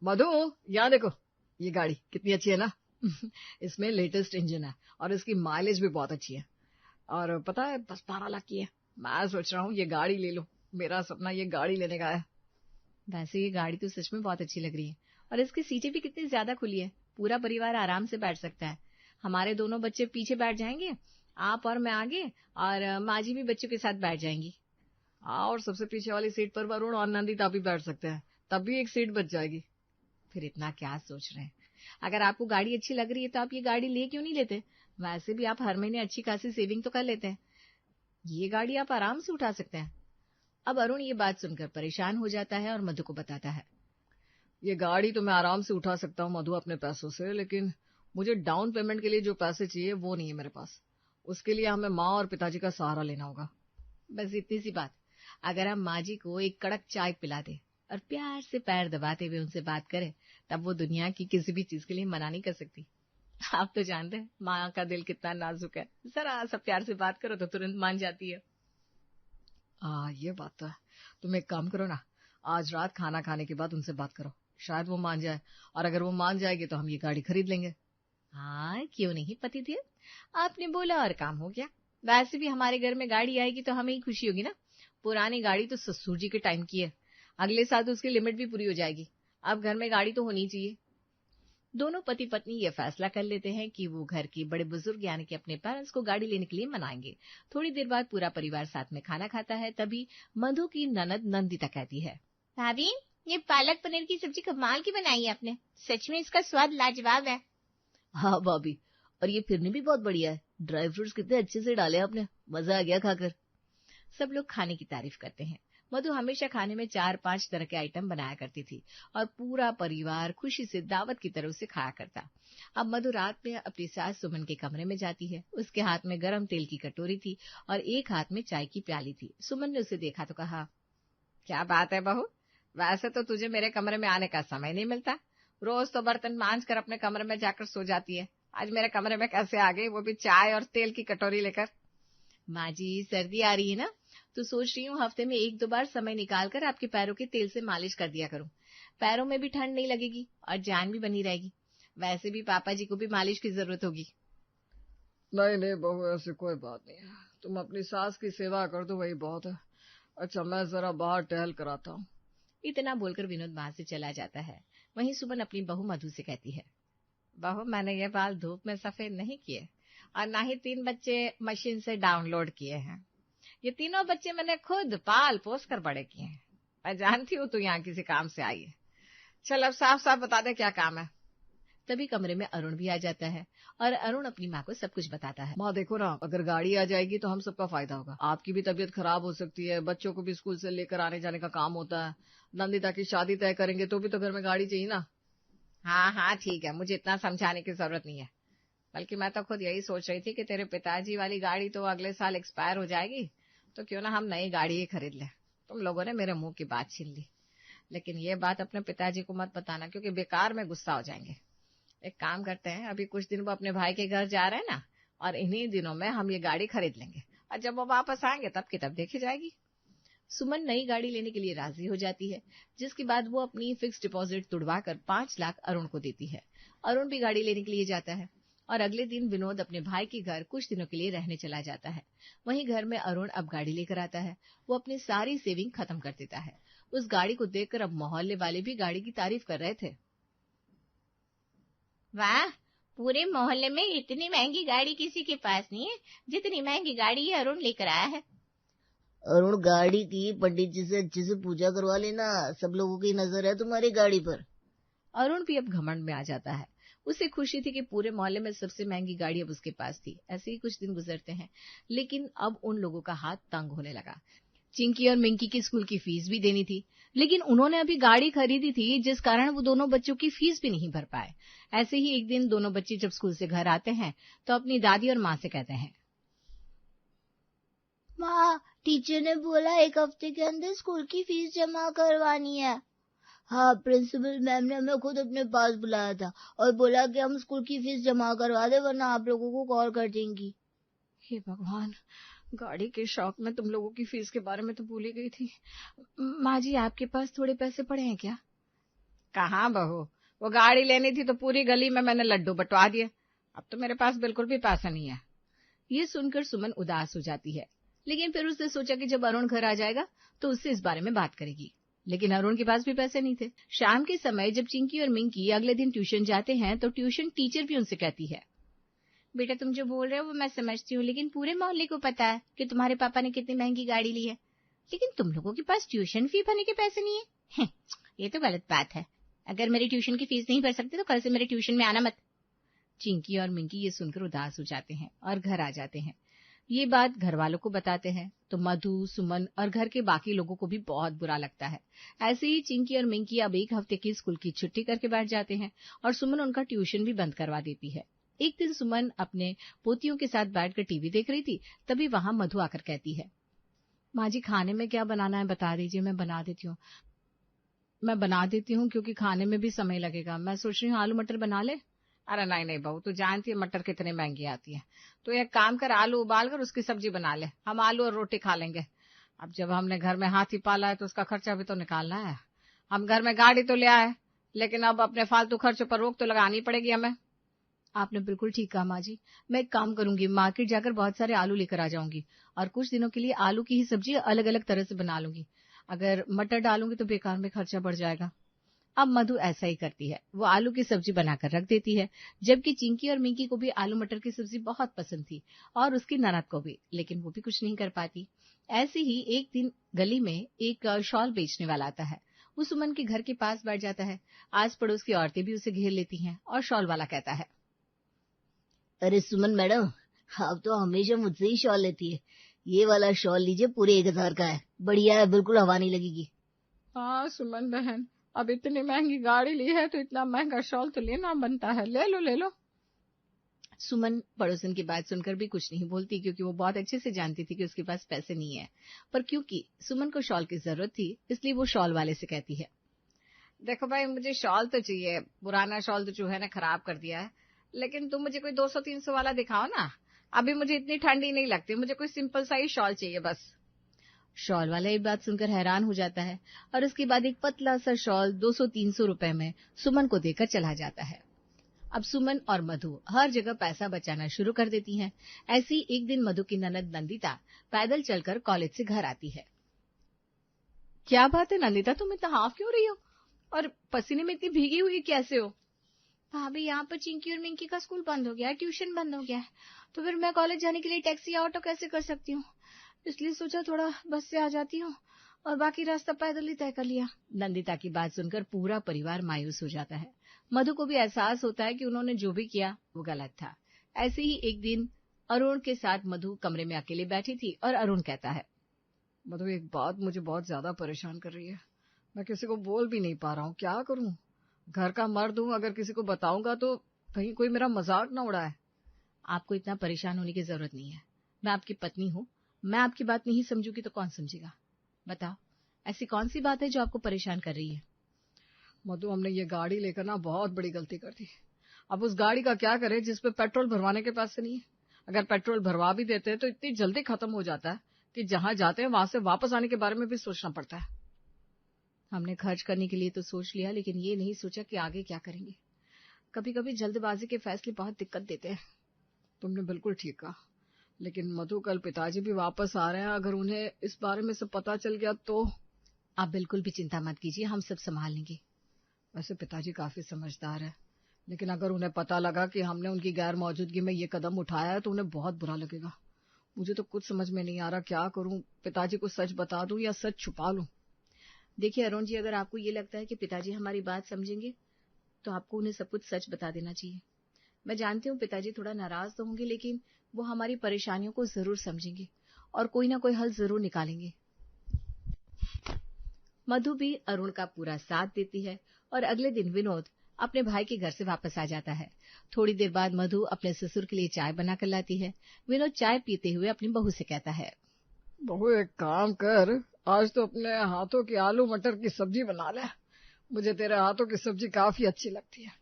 मधु, यहाँ देखो, ये गाड़ी कितनी अच्छी है ना। इसमें लेटेस्ट इंजन है और इसकी माइलेज भी बहुत अच्छी है। और पता है 10-12 लाख की है। मैं सोच रहा हूँ ये गाड़ी ले लो, मेरा सपना ये गाड़ी लेने का है। वैसे ये गाड़ी तो सच में बहुत अच्छी लग रही है और इसकी सीटें भी कितनी ज्यादा खुली है, पूरा परिवार आराम से बैठ सकता है। हमारे दोनों बच्चे पीछे बैठ जाएंगे, आप और मैं आगे, और माँ जी भी बच्चों के साथ बैठ जाएंगी। और सबसे पीछे वाली सीट पर वरुण और नंदिता भी बैठ सकते हैं, तब भी एक सीट बच जाएगी। फिर इतना क्या सोच रहे हैं? अगर आपको गाड़ी अच्छी लग रही है तो आप ये गाड़ी ले क्यों नहीं लेते? वैसे भी आप हर महीने अच्छी खासी सेविंग तो कर लेते हैं, ये गाड़ी आप आराम से उठा सकते हैं। अब अरुण ये बात सुनकर परेशान हो जाता है और मधु को बताता है। ये गाड़ी तो मैं आराम से उठा सकता हूँ मधु अपने पैसों से, लेकिन मुझे डाउन पेमेंट के लिए जो पैसे चाहिए वो नहीं है मेरे पास। उसके लिए हमें माँ और पिताजी का सहारा लेना होगा। बस इतनी सी बात। अगर हम माँ जी को एक कड़क चाय पिला दे और प्यार से पैर दबाते हुए उनसे बात करें, तब वो दुनिया की किसी भी चीज के लिए मना नहीं कर सकती। आप तो जानते हैं माँ का दिल कितना नाजुक है, जरा सा प्यार से बात करो तो तुरंत मान जाती है। ये बात तो है। तुम एक काम करो ना, आज रात खाना खाने के बाद उनसे बात करो, शायद वो मान जाए, और अगर वो मान जाएगी तो हम ये गाड़ी खरीद लेंगे। हाँ, क्यों नहीं पतिदेव, आपने बोला और काम हो गया। वैसे भी हमारे घर में गाड़ी आएगी तो हमें ही खुशी होगी ना। पुरानी गाड़ी तो ससुर जी के टाइम की है, अगले साल तो उसकी लिमिट भी पूरी हो जाएगी। अब घर में गाड़ी तो होनी चाहिए। दोनों पति पत्नी ये फैसला कर लेते हैं कि वो घर के बड़े बुजुर्ग यानी कि अपने पेरेंट्स को गाड़ी लेने के लिए मनाएंगे। थोड़ी देर बाद पूरा परिवार साथ में खाना खाता है। तभी मधु की ननद नंदिता कहती है, भाभी, ये पालक पनीर की सब्जी कमाल की बनाई है आपने, सच में इसका स्वाद लाजवाब है। हाँ भाभी, और ये फिरनी भी बहुत बढ़िया है, ड्राई फ्रूट्स कितने अच्छे से डाले आपने, मजा आ गया खाकर। सब लोग खाने की तारीफ करते हैं। मधु हमेशा खाने में 4-5 तरह के आइटम बनाया करती थी और पूरा परिवार खुशी से दावत की तरह उसे खाया करता। अब मधु रात में अपनी सास सुमन के कमरे में जाती है। उसके हाथ में गरम तेल की कटोरी थी और एक हाथ में चाय की प्याली थी। सुमन ने उसे देखा तो कहा, क्या बात है बहू, वैसे तो तुझे मेरे कमरे में आने का समय नहीं मिलता, रोज तो बर्तन मांझ कर अपने कमरे में जाकर सो जाती है, आज मेरे कमरे में कैसे आ गई, वो भी चाय और तेल की कटोरी लेकर। माँ जी, सर्दी आ रही है ना, तो सोच रही हूँ हफ्ते में 1-2 बार समय निकाल कर आपके पैरों के तेल से मालिश कर दिया करूँ। पैरों में भी ठंड नहीं लगेगी और जान भी बनी रहेगी। वैसे भी पापा जी को भी मालिश की जरूरत होगी। नहीं नहीं बहू, ऐसी कोई बात नहीं है, तुम अपनी सास की सेवा कर दो, वही बहुत है। अच्छा, मैं जरा बाहर टहल कर आता हूँ। इतना बोलकर विनोद वहां से चला जाता है। वहीं सुमन अपनी बहू मधु से कहती है, बहू, मैंने ये बाल धूप में सफेद नहीं किए और ना ही 3 बच्चे मशीन से डाउनलोड किए हैं। ये तीनों बच्चे मैंने खुद पाल पोस कर बड़े किए हैं। मैं जानती हूँ तू यहाँ किसी काम से आई है, चल अब साफ साफ बता दे क्या काम है। तभी कमरे में अरुण भी आ जाता है और अरुण अपनी माँ को सब कुछ बताता है। माँ देखो ना, अगर गाड़ी आ जाएगी तो हम सबका फायदा होगा, आपकी भी तबीयत खराब हो सकती है, बच्चों को भी स्कूल से लेकर आने जाने का काम होता है, नंदिता की शादी तय करेंगे तो भी तो घर में गाड़ी चाहिए ना। हाँ हाँ ठीक है, मुझे इतना समझाने की जरूरत नहीं है, बल्कि मैं तो खुद यही सोच रही थी कि तेरे पिताजी वाली गाड़ी तो अगले साल एक्सपायर हो जाएगी, तो क्यों ना हम नई गाड़ी ही खरीद लें। तुम लोगों ने मेरे मुंह की बात छीन ली, लेकिन ये बात अपने पिताजी को मत बताना, क्योंकि बेकार में गुस्सा हो जाएंगे। एक काम करते हैं, अभी कुछ दिन वो अपने भाई के घर जा रहे हैं ना, और इन्हीं दिनों में हम ये गाड़ी खरीद लेंगे, और जब वो वापस आएंगे तब की तब देखी जाएगी। सुमन नई गाड़ी लेने के लिए राजी हो जाती है, जिसके बाद वो अपनी फिक्स डिपॉजिट तुड़वाकर 5 लाख अरुण को देती है। अरुण भी गाड़ी लेने के लिए जाता है और अगले दिन विनोद अपने भाई के घर कुछ दिनों के लिए रहने चला जाता है। वहीं घर में अरुण अब गाड़ी लेकर आता है। वो अपनी सारी सेविंग खत्म कर देता है। उस गाड़ी को देखकर अब मोहल्ले वाले भी गाड़ी की तारीफ कर रहे थे। वाह, पूरे मोहल्ले में इतनी महंगी गाड़ी किसी के पास नहीं है जितनी महंगी गाड़ी ये अरुण लेकर आया है। अरुण, गाड़ी की पंडित जी से अच्छे से पूजा करवा लेना, सब लोगों की नजर है तुम्हारी गाड़ी पर। अरुण भी अब घमंड में आ जाता है। उसे खुशी थी कि पूरे मोहल्ले में सबसे महंगी गाड़ी अब उसके पास थी। ऐसे ही कुछ दिन गुजरते हैं, लेकिन अब उन लोगों का हाथ तंग होने लगा। चिंकी और मिंकी की स्कूल की फीस भी देनी थी, लेकिन उन्होंने अभी गाड़ी खरीदी थी, जिस कारण वो दोनों बच्चों की फीस भी नहीं भर पाए। ऐसे ही एक दिन दोनों बच्चे जब स्कूल से घर आते हैं तो अपनी दादी और माँ से कहते हैं, माँ, टीचर ने बोला 1 हफ्ते के अंदर स्कूल की फीस जमा करवानी है। हाँ, प्रिंसिपल मैम ने हमें खुद अपने पास बुलाया था और बोला कि हम स्कूल की फीस जमा करवा दे, वरना आप लोगों को कॉल कर देंगी। हे भगवान, गाड़ी के शौक में तुम लोगों की फीस के बारे में तो भूल ही गई थी। माँ जी, आपके पास थोड़े पैसे पड़े हैं क्या? कहाँ बहू, वो गाड़ी लेनी थी तो पूरी गली में मैंने लड्डू बंटवा दिए, अब तो मेरे पास बिल्कुल भी पैसा नहीं है। ये सुनकर सुमन उदास हो जाती है, लेकिन फिर उसने सोचा कि जब अरुण घर आ जाएगा तो उससे इस बारे में बात करेगी। लेकिन अरुण के पास भी पैसे नहीं थे। शाम के समय जब चिंकी और मिंकी अगले दिन ट्यूशन जाते हैं तो ट्यूशन टीचर भी उनसे कहती है, बेटा तुम जो बोल रहे हो वो मैं समझती हूँ, लेकिन पूरे मोहल्ले को पता है कि तुम्हारे पापा ने कितनी महंगी गाड़ी ली है, लेकिन तुम लोगों के पास ट्यूशन फी भरने के पैसे नहीं है। ये तो गलत बात है। अगर मेरी ट्यूशन की फीस नहीं भर सकते तो कल से मेरे ट्यूशन में आना मत। चिंकी और मिंकी ये सुनकर उदास हो जाते हैं और घर आ जाते हैं। ये बात घर वालों को बताते हैं तो मधु, सुमन और घर के बाकी लोगों को भी बहुत बुरा लगता है। ऐसे ही चिंकी और मिंकी अब एक हफ्ते की स्कूल की छुट्टी करके बैठ जाते हैं और सुमन उनका ट्यूशन भी बंद करवा देती है। एक दिन सुमन अपने पोतियों के साथ बैठकर टीवी देख रही थी, तभी वहां मधु आकर कहती है, माँ जी खाने में क्या बनाना है बता दीजिए, मैं बना देती हूँ क्योंकि खाने में भी समय लगेगा। मैं सोच रही हूँ आलू मटर बना ले। अरे नहीं नहीं बहू, तू जानती है मटर कितने महंगी आती है, तो एक काम कर, आलू उबाल कर उसकी सब्जी बना ले, हम आलू और रोटी खा लेंगे। अब जब हमने घर में हाथी पाला है तो उसका खर्चा भी तो निकालना है। हम घर में गाड़ी तो ले आए, लेकिन अब अपने फालतू खर्चों पर रोक तो लगानी पड़ेगी हमें। आपने बिल्कुल ठीक कहा माँ जी, मैं एक काम करूंगी, मार्केट जाकर बहुत सारे आलू लेकर आ जाऊंगी और कुछ दिनों के लिए आलू की ही सब्जी अलग अलग तरह से बना लूंगी। अगर मटर डालूंगी तो बेकार में खर्चा बढ़ जाएगा। अब मधु ऐसा ही करती है, वो आलू की सब्जी बनाकर रख देती है, जबकि चिंकी और मिंकी को भी आलू मटर की सब्जी बहुत पसंद थी और उसकी ननद को भी, लेकिन वो भी कुछ नहीं कर पाती। ऐसे ही एक दिन गली में एक शॉल बेचने वाला आता है। वो सुमन के घर के पास बैठ जाता है। आस पड़ोस की औरतें भी उसे घेर लेती हैं और शॉल वाला कहता है, अरे सुमन मैडम, आप तो हमेशा मुझसे ही शॉल लेती है, ये वाला शॉल लीजिए, पूरे 1000 का है, बढ़िया है, बिल्कुल हवा नहीं लगेगी। हाँ सुमन बहन, अब इतनी महंगी गाड़ी ली है तो इतना महंगा शॉल तो लेना बनता है, ले लो ले लो। सुमन पड़ोसन की बात सुनकर भी कुछ नहीं बोलती, क्योंकि वो बहुत अच्छे से जानती थी कि उसके पास पैसे नहीं है। पर क्योंकि सुमन को शॉल की जरूरत थी, इसलिए वो शॉल वाले से कहती है, देखो भाई मुझे शॉल तो चाहिए, पुराना शॉल तो चूहे ने खराब कर दिया है, लेकिन तुम मुझे कोई 200-300 वाला दिखाओ ना, अभी मुझे इतनी ठंडी नहीं लगती, मुझे कोई सिंपल सा ही शॉल चाहिए बस। शॉल वाला ये बात सुनकर हैरान हो जाता है और उसके बाद एक पतला सा शॉल 200-300 रुपए में सुमन को देकर चला जाता है। अब सुमन और मधु हर जगह पैसा बचाना शुरू कर देती हैं। ऐसी एक दिन मधु की ननद नंदिता पैदल चलकर कॉलेज से घर आती है। क्या बात है नंदिता, तुम इतना हाफ क्यों रही हो और पसीने में इतनी भीगी हुई कैसे हो? भाभी यहाँ पर चिंकी और मिंकी का स्कूल बंद हो गया है, ट्यूशन बंद हो गया है, तो फिर मैं कॉलेज जाने के लिए टैक्सी या ऑटो कैसे कर सकती हूँ, इसलिए सोचा थोड़ा बस से आ जाती हूँ और बाकी रास्ता पैदल ही तय कर लिया। नंदिता की बात सुनकर पूरा परिवार मायूस हो जाता है। मधु को भी एहसास होता है कि उन्होंने जो भी किया वो गलत था। ऐसे ही एक दिन अरुण के साथ मधु कमरे में अकेले बैठी थी और अरुण कहता है, मधु एक बात मुझे बहुत ज्यादा परेशान कर रही है, मैं किसी को बोल भी नहीं पा रहा हूँ, क्या करूँ? घर का मर्द हूँ, अगर किसी को बताऊंगा तो कहीं कोई मेरा मजाक न उड़ाए। आपको इतना परेशान होने की जरूरत नहीं है, मैं आपकी पत्नी हूँ, मैं आपकी बात नहीं समझूंगी तो कौन समझेगा? बताओ ऐसी कौन सी बात है जो आपको परेशान कर रही है? मधु हमने ये गाड़ी लेकर ना बहुत बड़ी गलती कर दी। अब उस गाड़ी का क्या करें जिसपे पेट्रोल भरवाने के पैसे नहीं है। अगर पेट्रोल भरवा भी देते हैं तो इतनी जल्दी खत्म हो जाता है कि जहां जाते हैं वहां से वापस आने के बारे में भी सोचना पड़ता है। हमने खर्च करने के लिए तो सोच लिया, लेकिन ये नहीं सोचा कि आगे क्या करेंगे। कभी कभी जल्दबाजी के फैसले बहुत दिक्कत देते हैं। तुमने बिल्कुल ठीक कहा, लेकिन मधु कल पिताजी भी वापस आ रहे हैं, अगर उन्हें इस बारे में सब पता चल गया तो? आप बिल्कुल भी चिंता मत कीजिए, हम सब संभाल लेंगे। वैसे पिताजी काफी समझदार है, लेकिन अगर उन्हें पता लगा कि हमने उनकी गैर मौजूदगी में ये कदम उठाया है तो उन्हें बहुत बुरा लगेगा। मुझे तो कुछ समझ में नहीं आ रहा क्या करूं, पिताजी को सच बता दूं या सच छुपा लूं? देखिए अरुण जी, अगर आपको ये लगता है कि पिताजी हमारी बात समझेंगे तो आपको उन्हें सब कुछ सच बता देना चाहिए। मैं जानती हूँ पिताजी थोड़ा नाराज तो होंगे, लेकिन वो हमारी परेशानियों को जरूर समझेंगे और कोई ना कोई हल जरूर निकालेंगे। मधु भी अरुण का पूरा साथ देती है और अगले दिन विनोद अपने भाई के घर से वापस आ जाता है। थोड़ी देर बाद मधु अपने ससुर के लिए चाय बनाकर लाती है। विनोद चाय पीते हुए अपनी बहू से कहता है, बहू एक काम कर, आज तो अपने हाथों की आलू मटर की सब्जी बना ले, मुझे तेरे हाथों की सब्जी काफी अच्छी लगती है,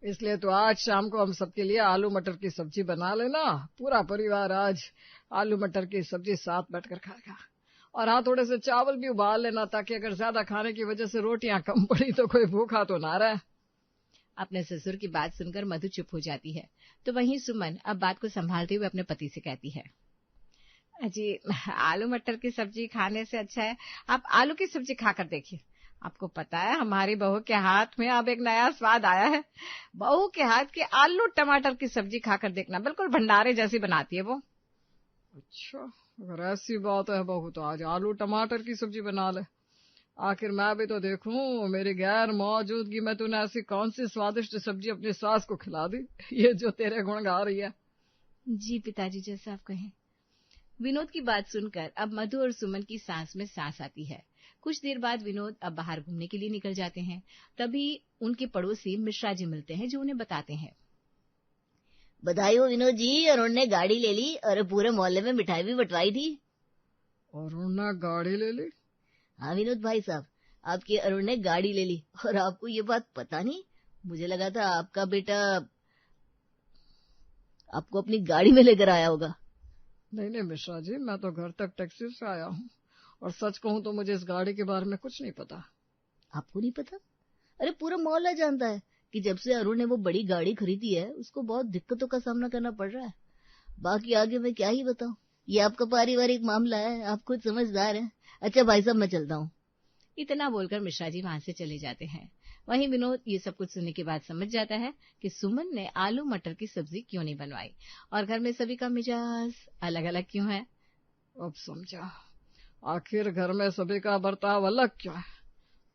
इसलिए तो आज शाम को हम सबके लिए आलू मटर की सब्जी बना लेना। पूरा परिवार आज आलू मटर की सब्जी साथ बैठकर खाएगा और हाँ, थोड़े से चावल भी उबाल लेना, ताकि अगर ज्यादा खाने की वजह से रोटियां कम पड़ी तो कोई भूखा तो ना रहे। अपने ससुर की बात सुनकर मधु चुप हो जाती है, तो वहीं सुमन अब बात को संभालते हुए अपने पति से कहती है, जी, आलू मटर की सब्जी खाने से अच्छा है आप आलू की सब्जी खाकर देखिए। आपको पता है हमारी बहू के हाथ में अब एक नया स्वाद आया है। बहू के हाथ की आलू टमाटर की सब्जी खाकर देखना, बिल्कुल भंडारे जैसी बनाती है वो। अच्छा, अगर ऐसी बात है बहू तो आज आलू टमाटर की सब्जी बना ले। आखिर मैं भी तो देखूं, मेरी गैर मौजूदगी में तूने ऐसी कौन सी स्वादिष्ट सब्जी अपनी सास को खिला दी, ये जो तेरे गुण गा रही है। जी पिताजी, जैसा आप कहें। विनोद की बात सुनकर अब मधु और सुमन की सांस में सांस आती है। कुछ देर बाद विनोद अब बाहर घूमने के लिए निकल जाते हैं। तभी उनके पड़ोसी मिश्रा जी मिलते हैं, जो उन्हें बताते हैं, बधाई हो विनोद जी, अरुण ने गाड़ी ले ली और पूरे मोहल्ले में मिठाई भी बंटवाई थी। अरुण ने गाड़ी ले ली? हाँ विनोद भाई साहब, आपके अरुण ने गाड़ी ले ली। और आपको ये बात पता नहीं? मुझे लगा था आपका बेटा आपको अपनी गाड़ी में लेकर आया होगा। नहीं मिश्रा जी, मैं तो घर तक टैक्सी से आया हूँ, और सच कहूँ तो मुझे इस गाड़ी के बारे में कुछ नहीं पता। आपको नहीं पता? अरे पूरा मोहल्ला जानता है कि जब से अरुण ने वो बड़ी गाड़ी खरीदी है, उसको बहुत दिक्कतों का सामना करना पड़ रहा है। बाकी आगे मैं क्या ही बताऊं, ये आपका पारिवारिक मामला है, आप खुद समझदार हैं। अच्छा भाई साहब, मैं चलता हूँ। इतना बोलकर मिश्रा जी वहां से चले जाते हैं। वहीं विनोद ये सब कुछ सुनने के बाद समझ जाता है कि सुमन ने आलू मटर की सब्जी क्यों नहीं बनवाई, और घर में सभी का मिजाज अलग अलग क्यों है। अब समझा, आखिर घर में सभी का बर्ताव अलग क्यों है।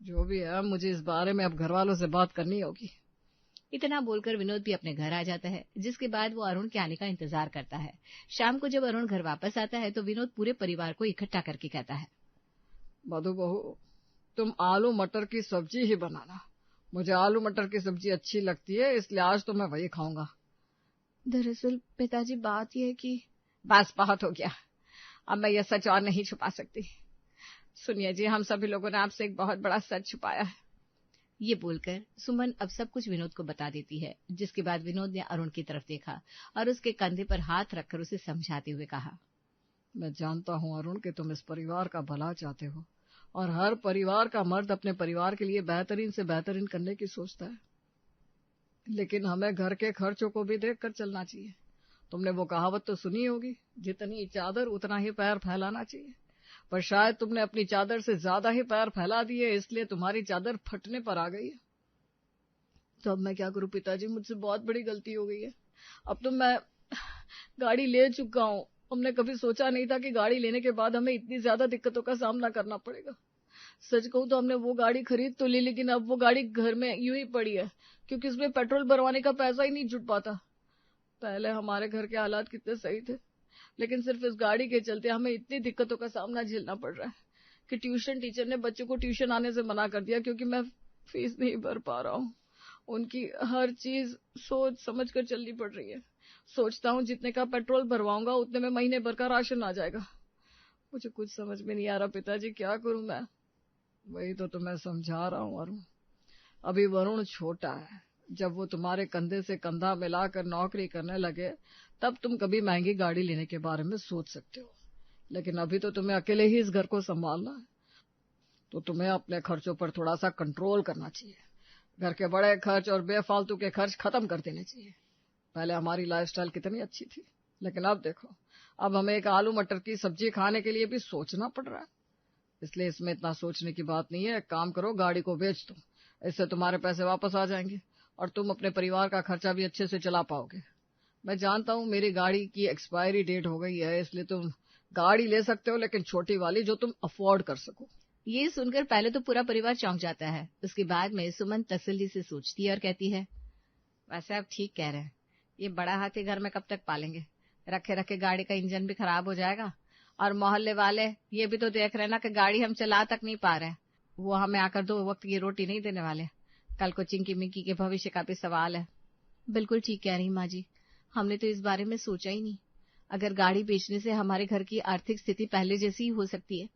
जो भी है, मुझे इस बारे में अब घर वालों से बात करनी होगी। इतना बोलकर विनोद भी अपने घर आ जाता है, जिसके बाद वो अरुण के आने का इंतजार करता है। शाम को जब अरुण घर वापस आता है तो विनोद पूरे परिवार को इकट्ठा करके कहता है, मधु बहू, तुम आलू मटर की सब्जी ही बनाना। मुझे आलू मटर की सब्जी अच्छी लगती है, इसलिए आज तो मैं वही खाऊंगा। दरअसल पिताजी बात यह है कि बस बहुत हो गया, अब मैं यह सच और नहीं छुपा सकती। सुनिए जी, हम सभी लोगों ने आपसे एक बहुत बड़ा सच छुपाया है। ये बोलकर सुमन अब सब कुछ विनोद को बता देती है, जिसके बाद विनोद ने अरुण की तरफ देखा और उसके कंधे पर हाथ रखकर उसे समझाते हुए कहा, मैं जानता हूँ अरुण कि तुम इस परिवार का भला चाहते हो, और हर परिवार का मर्द अपने परिवार के लिए बेहतरीन से बेहतरीन करने की सोचता है, लेकिन हमें घर के खर्चों को भी देख कर चलना चाहिए। तुमने वो कहावत तो सुनी होगी, जितनी चादर उतना ही पैर फैलाना चाहिए, पर शायद तुमने अपनी चादर से ज्यादा ही पैर फैला दिए, इसलिए तुम्हारी चादर फटने पर आ गई है। तो अब मैं क्या करूं पिताजी, मुझसे बहुत बड़ी गलती हो गई है। अब तो मैं गाड़ी ले चुका हूं। हमने कभी सोचा नहीं था कि गाड़ी लेने के बाद हमें इतनी ज्यादा दिक्कतों का सामना करना पड़ेगा। सच कहूं तो हमने वो गाड़ी खरीद तो ली, लेकिन अब वो गाड़ी घर में यूं ही पड़ी है, क्योंकि उसमें पेट्रोल भरवाने का पैसा ही नहीं जुट पाता। पहले हमारे घर के हालात कितने सही थे, लेकिन सिर्फ इस गाड़ी के चलते हमें इतनी दिक्कतों का सामना झेलना पड़ रहा है कि ट्यूशन टीचर ने बच्चों को ट्यूशन आने से मना कर दिया, क्योंकि मैं फीस नहीं भर पा रहा हूँ। उनकी हर चीज सोच समझ कर चलनी पड़ रही है। सोचता हूँ जितने का पेट्रोल भरवाऊंगा उतने में महीने भर का राशन आ जाएगा। मुझे कुछ समझ में नहीं आ रहा पिताजी, क्या करूं मैं। वही तो तुम्हें समझा रहा हूँ अरुण। अभी वरुण छोटा है, जब वो तुम्हारे कंधे से कंधा मिलाकर नौकरी करने लगे तब तुम कभी महंगी गाड़ी लेने के बारे में सोच सकते हो, लेकिन अभी तो तुम्हें अकेले ही इस घर को संभालना है, तो तुम्हें अपने खर्चों पर थोड़ा सा कंट्रोल करना चाहिए। घर के बड़े खर्च और बेफालतू के खर्च खत्म कर देने चाहिए। पहले हमारी लाइफस्टाइल कितनी अच्छी थी, लेकिन अब देखो, अब हमें एक आलू मटर की सब्जी खाने के लिए भी सोचना पड़ रहा है। इसलिए इसमें इतना सोचने की बात नहीं है। एक काम करो, गाड़ी को बेच दो, इससे तुम्हारे पैसे वापस आ जाएंगे और तुम अपने परिवार का खर्चा भी अच्छे से चला पाओगे। मैं जानता हूँ मेरी गाड़ी की एक्सपायरी डेट हो गई है, इसलिए तुम गाड़ी ले सकते हो, लेकिन छोटी वाली जो तुम अफोर्ड कर सको। ये सुनकर पहले तो पूरा परिवार चौंक जाता है। उसके बाद में सुमन तसल्ली से सोचती है और कहती है, वैसे आप ठीक कह रहे हैं, ये बड़ा हाथी घर में कब तक पालेंगे। रखे रखे गाड़ी का इंजन भी खराब हो जाएगा, और मोहल्ले वाले ये भी तो देख रहे हैं ना कि गाड़ी हम चला तक नहीं पा रहे, वो हमें आकर 2 वक्त की रोटी नहीं देने वाले। कल को चिंकी मिंकी के भविष्य का भी सवाल है। बिल्कुल ठीक कह रही माँ जी, हमने तो इस बारे में सोचा ही नहीं। अगर गाड़ी बेचने से हमारे घर की आर्थिक स्थिति पहले जैसी ही हो सकती है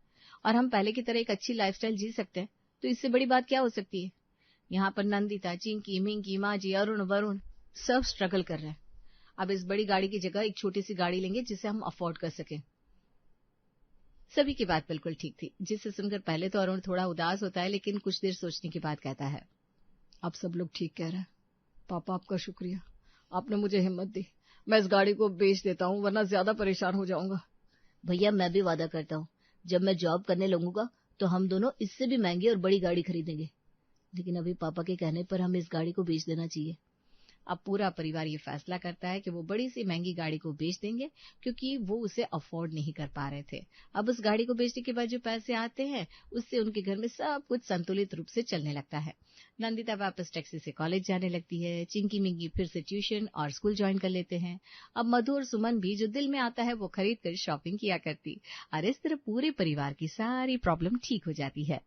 और हम पहले की तरह एक अच्छी लाइफस्टाइल जी सकते हैं, तो इससे बड़ी बात क्या हो सकती है। यहाँ पर नंदिता, चिंकी, मिंकी, माँ जी, अरुण, वरुण सब स्ट्रगल कर रहे हैं। अब इस बड़ी गाड़ी की जगह एक छोटी सी गाड़ी लेंगे जिसे हम अफोर्ड कर सकें। सभी की बात बिल्कुल ठीक थी, जिसे सुनकर पहले तो अरुण थोड़ा उदास होता है, लेकिन कुछ देर सोचने के बाद कहता है, आप सब लोग ठीक कह रहे हैं। पापा आपका शुक्रिया, आपने मुझे हिम्मत दी। मैं इस गाड़ी को बेच देता हूँ, वरना ज्यादा परेशान हो जाऊंगा। भैया मैं भी वादा करता हूँ, जब मैं जॉब करने लगूंगा तो हम दोनों इससे भी महंगी और बड़ी गाड़ी खरीदेंगे, लेकिन अभी पापा के कहने पर हमें इस गाड़ी को बेच देना चाहिए। अब पूरा परिवार ये फैसला करता है कि वो बड़ी सी महंगी गाड़ी को बेच देंगे, क्योंकि वो उसे अफोर्ड नहीं कर पा रहे थे। अब उस गाड़ी को बेचने के बाद जो पैसे आते हैं, उससे उनके घर में सब कुछ संतुलित रूप से चलने लगता है। नंदिता वापस टैक्सी से कॉलेज जाने लगती है, चिंकी मिंकी फिर से ट्यूशन और स्कूल ज्वाइन कर लेते हैं। अब मधु और सुमन भी जो दिल में आता है वो खरीद कर शॉपिंग किया करती, और इस तरह पूरे परिवार की सारी प्रॉब्लम ठीक हो जाती है।